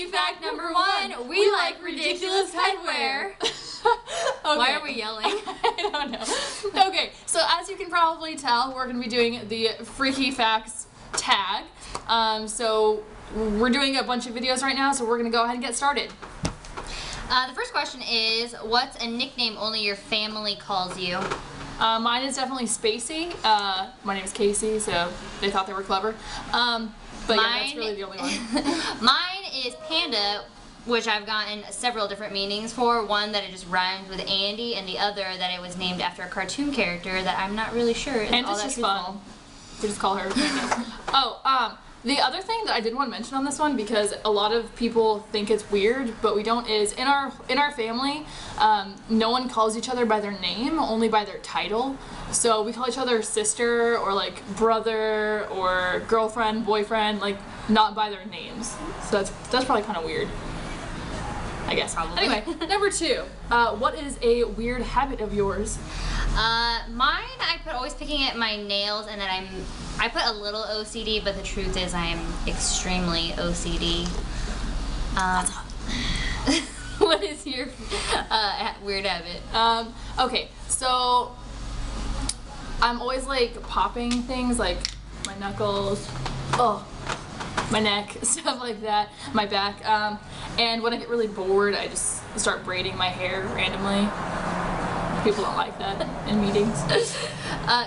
Freaky fact number one, we like ridiculous headwear. Okay. Why are we yelling? I don't know. Okay, so as you can probably tell, we're going to be doing the Freaky Facts tag. So we're doing a bunch of videos right now, so we're going to go ahead and get started. The first question is, what's a nickname only your family calls you? Mine is definitely Spacey. My name is Casey, so they thought they were clever. But yeah, that's really the only one. Mine is Panda, which I've gotten several different meanings for. One, that it just rhymed with Andy, and the other, that it was named after a cartoon character that I'm not really sure is And all it's that just truthful. fun. We just call her Panda. Oh, the other thing that I did want to mention on this one, because a lot of people think it's weird, but we don't, is in our family, no one calls each other by their name, only by their title. So we call each other sister or like brother or girlfriend, boyfriend, like not by their names. So that's probably kind of weird, I guess. Probably. Anyway, number two, what is a weird habit of yours? Mine, I put always picking at my nails, and that I put a little OCD, but the truth is I'm extremely OCD. What is your weird habit? Okay, so I'm always like popping things, like my knuckles, my neck, stuff like that, my back, and when I get really bored, I just start braiding my hair randomly. People don't like that in meetings.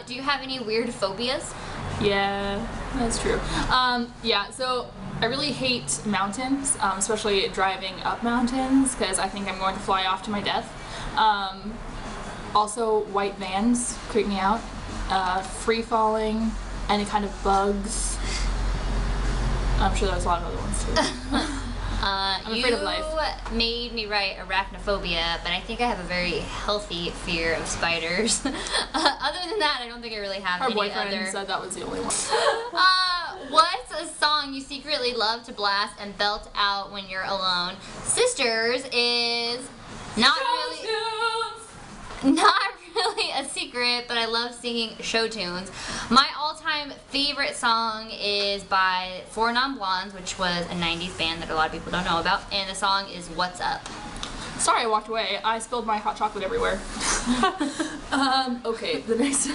Do you have any weird phobias? Yeah, that's true. Yeah, so I really hate mountains, especially driving up mountains, because I think I'm going to fly off to my death. Also, white vans creep me out. Free falling, any kind of bugs. I'm sure there's a lot of other ones too. I'm afraid of life. You made me write arachnophobia, but I think I have a very healthy fear of spiders. Other than that, I don't think I really have Our any boyfriend other. said that was the only one. What's a song you secretly love to blast and belt out when you're alone? Sisters is not really a secret, but I love singing show tunes. My all-time favorite song is by Four Non-Blondes, which was a 90s band that a lot of people don't know about, and the song is What's Up. Sorry I walked away. I spilled my hot chocolate everywhere. Okay, the next...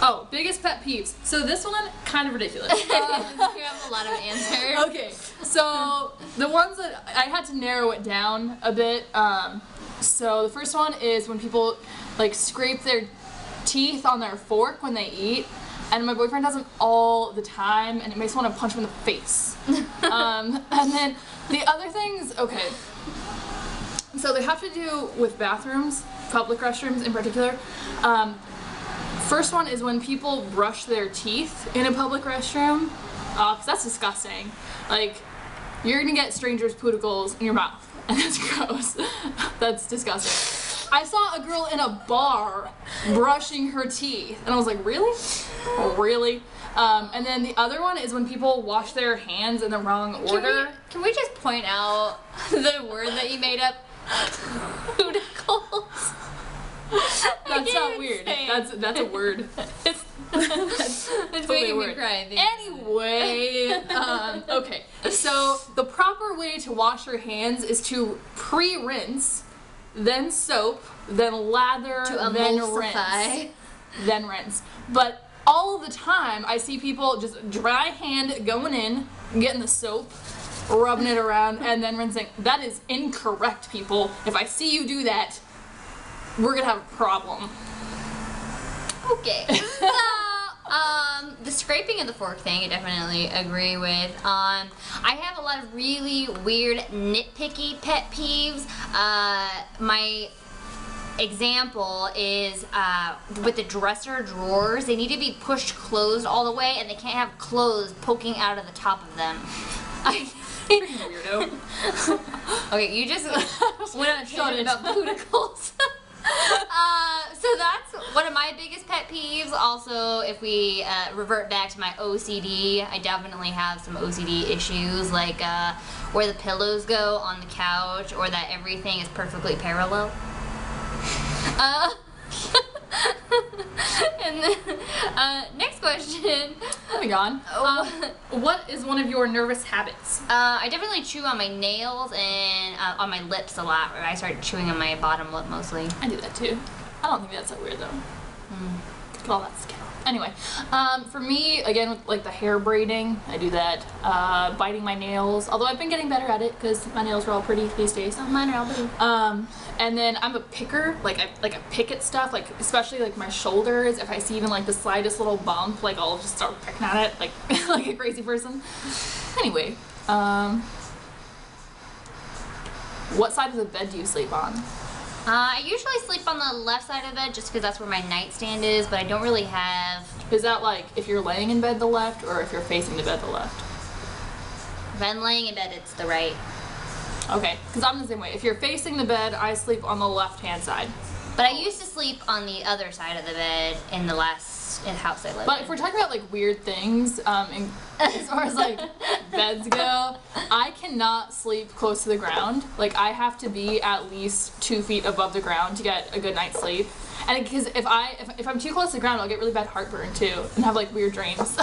Oh, biggest pet peeves. So this one, kind of ridiculous. You have a lot of answers. Okay, so the ones that I had to narrow it down a bit. So the first one is when people like scrape their teeth on their fork when they eat, and my boyfriend does it all the time, and it makes me want to punch him in the face. And then the other things, okay, so they have to do with bathrooms, public restrooms in particular. First one is when people brush their teeth in a public restroom, because that's disgusting. Like, you're gonna get strangers' pooticles in your mouth, and that's gross. That's disgusting. I saw a girl in a bar brushing her teeth, and I was like, really? Really? And then the other one is when people wash their hands in the wrong order. Can we just point out the word that you made up? Pooticles. That's not weird. That's a word. It's Totally making a me word. cry. Anyway, okay. So the proper way to wash your hands is to pre-rinse, then soap, then lather, To then emulsify. rinse, then rinse. But all the time, I see people just dry hand going in, getting the soap, rubbing it around, and then rinsing. That is incorrect, people. If I see you do that, we're gonna have a problem. Okay. The scraping of the fork thing, I definitely agree with. I have a lot of really weird, nitpicky pet peeves. My example is with the dresser drawers. They need to be pushed closed all the way, and they can't have clothes poking out of the top of them. Freaking weirdo. Okay, you just went on a tangent about pooticles. So that's one of my biggest pet peeves. Also, if we revert back to my OCD, I definitely have some OCD issues, like where the pillows go on the couch, or that everything is perfectly parallel. And then, next question. Moving on. What is one of your nervous habits? I definitely chew on my nails and on my lips a lot. I started chewing on my bottom lip mostly. I do that too. I don't think that's so weird though. Look at all that skin. Anyway, for me, again, with like the hair braiding, I do that. Biting my nails, although I've been getting better at it because my nails are all pretty these days. Oh, mine are all pretty. And then I'm a picker, like I pick at stuff, like especially like my shoulders. If I see even like the slightest little bump, like I'll just start picking at it, like like a crazy person. Anyway, what side of the bed do you sleep on? I usually sleep on the left side of the bed just because that's where my nightstand is, but I don't really have... Is that like if you're laying in bed the left or if you're facing the bed the left? If I'm laying in bed, it's the right. Okay, because I'm the same way. If you're facing the bed, I sleep on the left-hand side. But I used to sleep on the other side of the bed in the house I lived in. But if we're talking about like weird things, as far as like beds go, I cannot sleep close to the ground. Like I have to be at least 2 feet above the ground to get a good night's sleep. And because if I'm too close to the ground, I'll get really bad heartburn too and have like weird dreams.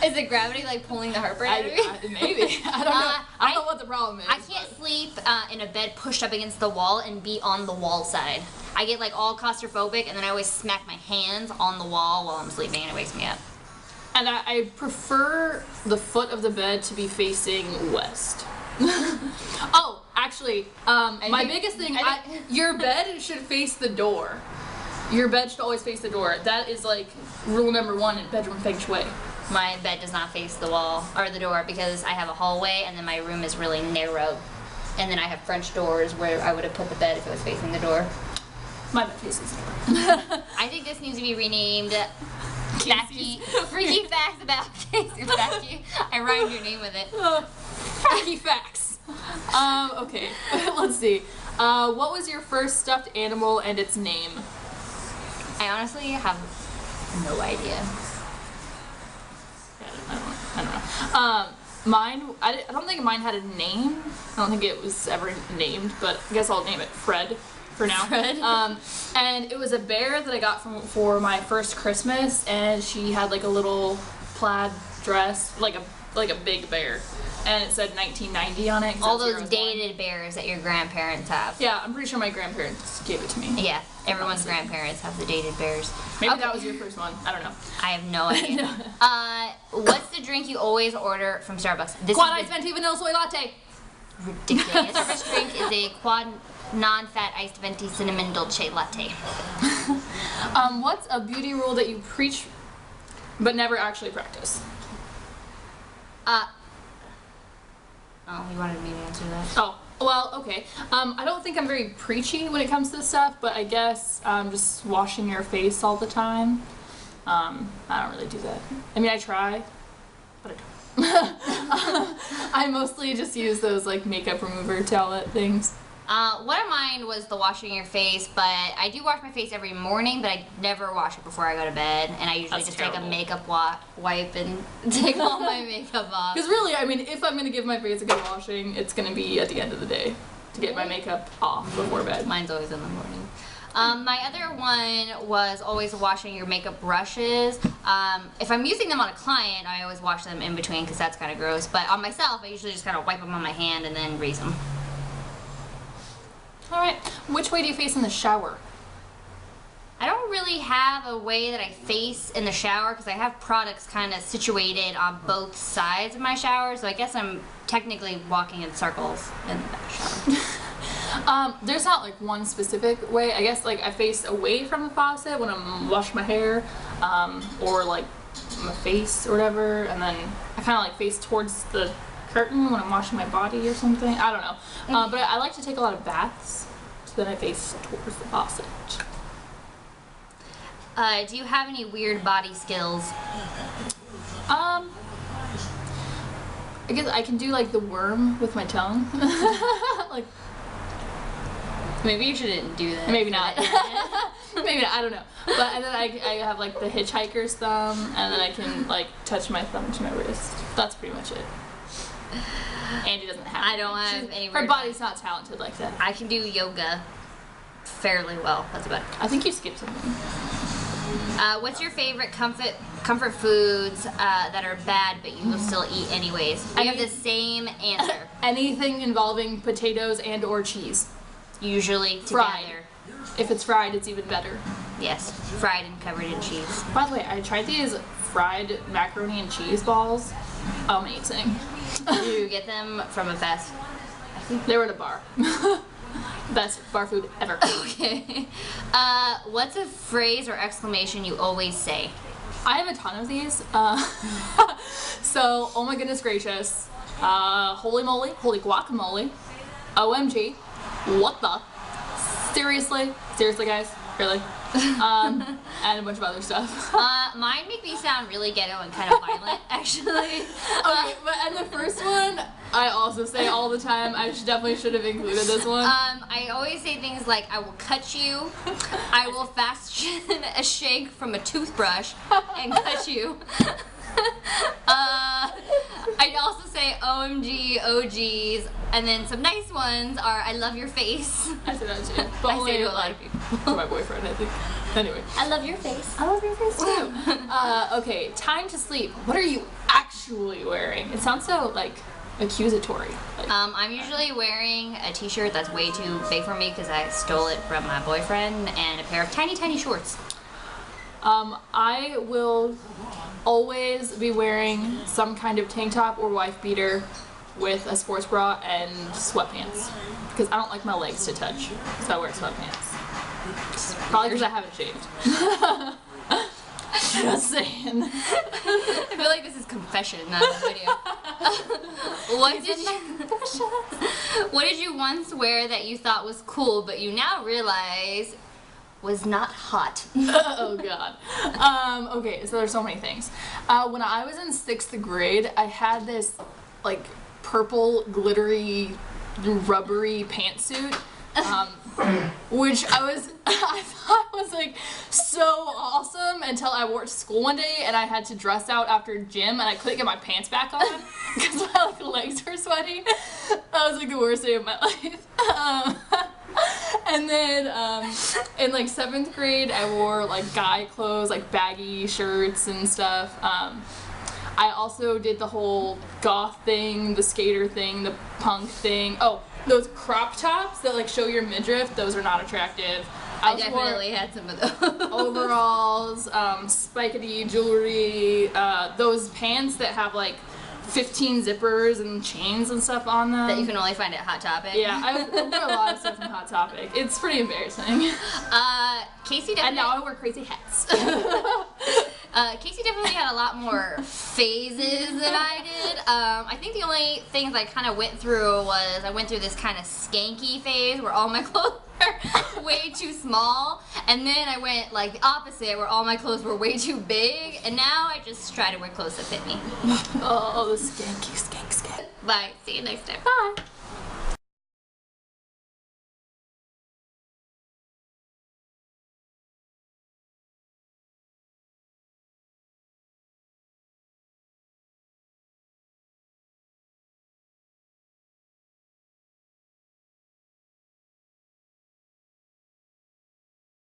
Is it gravity like pulling the heartburn out of me? Maybe. I don't know. I don't know what the problem is. I can't sleep in a bed pushed up against the wall and be on the wall side. I get like all claustrophobic and then I always smack my hands on the wall while I'm sleeping and it wakes me up. And I prefer the foot of the bed to be facing west. Oh, actually, my biggest thing, your bed should face the door. Your bed should always face the door. That is like rule number 1 in bedroom feng shui. My bed does not face the wall or the door because I have a hallway and then my room is really narrow. And then I have French doors where I would have put the bed if it was facing the door. My bed faces the door. I think this needs to be renamed Becky. Freaky facts about Casey Becky. I rhymed your name with it. Freaky facts. Okay, let's see. What was your first stuffed animal and its name? I honestly have no idea. I don't know. Mine, I don't think mine had a name. I don't think it was ever named, but I guess I'll name it Fred for now. Fred. And it was a bear that I got for my first Christmas, and she had like a little plaid dress, like a big bear, and it said 1990 on it. All those dated bears that your grandparents have. Yeah, I'm pretty sure my grandparents gave it to me. Yeah, everyone's grandparents have the dated bears. Maybe that was your first one. I don't know. I have no idea. What's the drink you always order from Starbucks? Quad iced venti vanilla soy latte. Ridiculous. Starbucks drink is a quad non-fat iced venti cinnamon dolce latte. What's a beauty rule that you preach but never actually practice? Oh, you wanted me to answer that? Oh, well, okay. I don't think I'm very preachy when it comes to this stuff, but I guess just washing your face all the time. I don't really do that. I mean, I try, but I don't. I mostly just use those like makeup remover towelette things. One of mine was the washing your face, but I do wash my face every morning, but I never wash it before I go to bed, and I usually just take a makeup wipe and take all my makeup off. Because really, I mean, if I'm going to give my face a good washing, it's going to be at the end of the day to get my makeup off before bed. Mine's always in the morning. My other one was always washing your makeup brushes. If I'm using them on a client, I always wash them in between because that's kind of gross, but on myself, I usually just kind of wipe them on my hand and then grease them. Alright, which way do you face in the shower? I don't really have a way that I face in the shower because I have products kind of situated on both sides of my shower, so I guess I'm technically walking in circles in the shower. There's not like one specific way. I guess like I face away from the faucet when I'm washing my hair, or like my face or whatever, and then I kind of like face towards the curtain when I'm washing my body or something. I don't know. But I like to take a lot of baths, so then I face towards the faucet. Do you have any weird body skills? I guess I can do like the worm with my tongue. Like, maybe you shouldn't do that. maybe not. Maybe not, I don't know. But and then I have like the hitchhiker's thumb, and then I can like touch my thumb to my wrist. That's pretty much it. Angie doesn't have. I don't have any. Her body's not talented like that. I can do yoga fairly well. That's about it. I think you skipped something. What's your favorite comfort foods that are bad but you will still eat anyways? We have the same answer. Anything involving potatoes and or cheese. Usually Fried. together. If it's fried, it's even better. Yes, fried and covered in cheese. By the way, I tried these fried macaroni and cheese balls. Amazing. Do you get them from a fast? They were at a bar. Best bar food ever. Okay. What's a phrase or exclamation you always say? I have a ton of these. So, oh my goodness gracious. Holy moly, holy guacamole. OMG. What the? Seriously? Seriously, guys? Really? And a bunch of other stuff. Mine make me sound really ghetto and kind of violent, actually. Okay, and the first one, I also say all the time. I definitely should have included this one. I always say things like, I will cut you, I will fashion a shake from a toothbrush and cut you. I also say OMG, OGs, and then some nice ones are I love your face. I say that too. But I say to a lot of people. To my boyfriend, I think. Anyway. I love your face. I love your face too. Okay, time to sleep. What are you actually wearing? It sounds so, like, accusatory. Like, I'm usually wearing a t-shirt that's way too big for me because I stole it from my boyfriend, and a pair of tiny, tiny shorts. I will always be wearing some kind of tank top or wife beater with a sports bra and sweatpants because I don't like my legs to touch, so I wear sweatpants. Probably because I haven't shaved. Just saying. I feel like this is confession, not a video. What did you once wear that you thought was cool but you now realize was not hot? Oh god. Okay, so there's so many things. When I was in 6th grade, I had this like purple glittery rubbery pantsuit, which I thought was like so awesome until I wore it to school one day and I had to dress out after gym and I couldn't get my pants back on because my like legs were sweaty. That was like the worst day of my life. And then in like 7th grade, I wore like guy clothes, like baggy shirts and stuff. I also did the whole goth thing, the skater thing, the punk thing. Oh, those crop tops that like show your midriff, those are not attractive. I definitely had some of those. Overalls, spikety jewelry, those pants that have like 15 zippers and chains and stuff on them. That you can only find at Hot Topic. Yeah, I wear a lot of stuff from Hot Topic. It's pretty embarrassing. Casey definitely... And now I wear crazy hats. Casey definitely had a lot more phases than I did. I think the only things I kind of went through was I went through this kind of skanky phase where all my clothes were way too small, and then I went like the opposite where all my clothes were way too big, and now I just try to wear clothes that fit me. Oh, the skanky, skank. Bye. See you next time. Bye.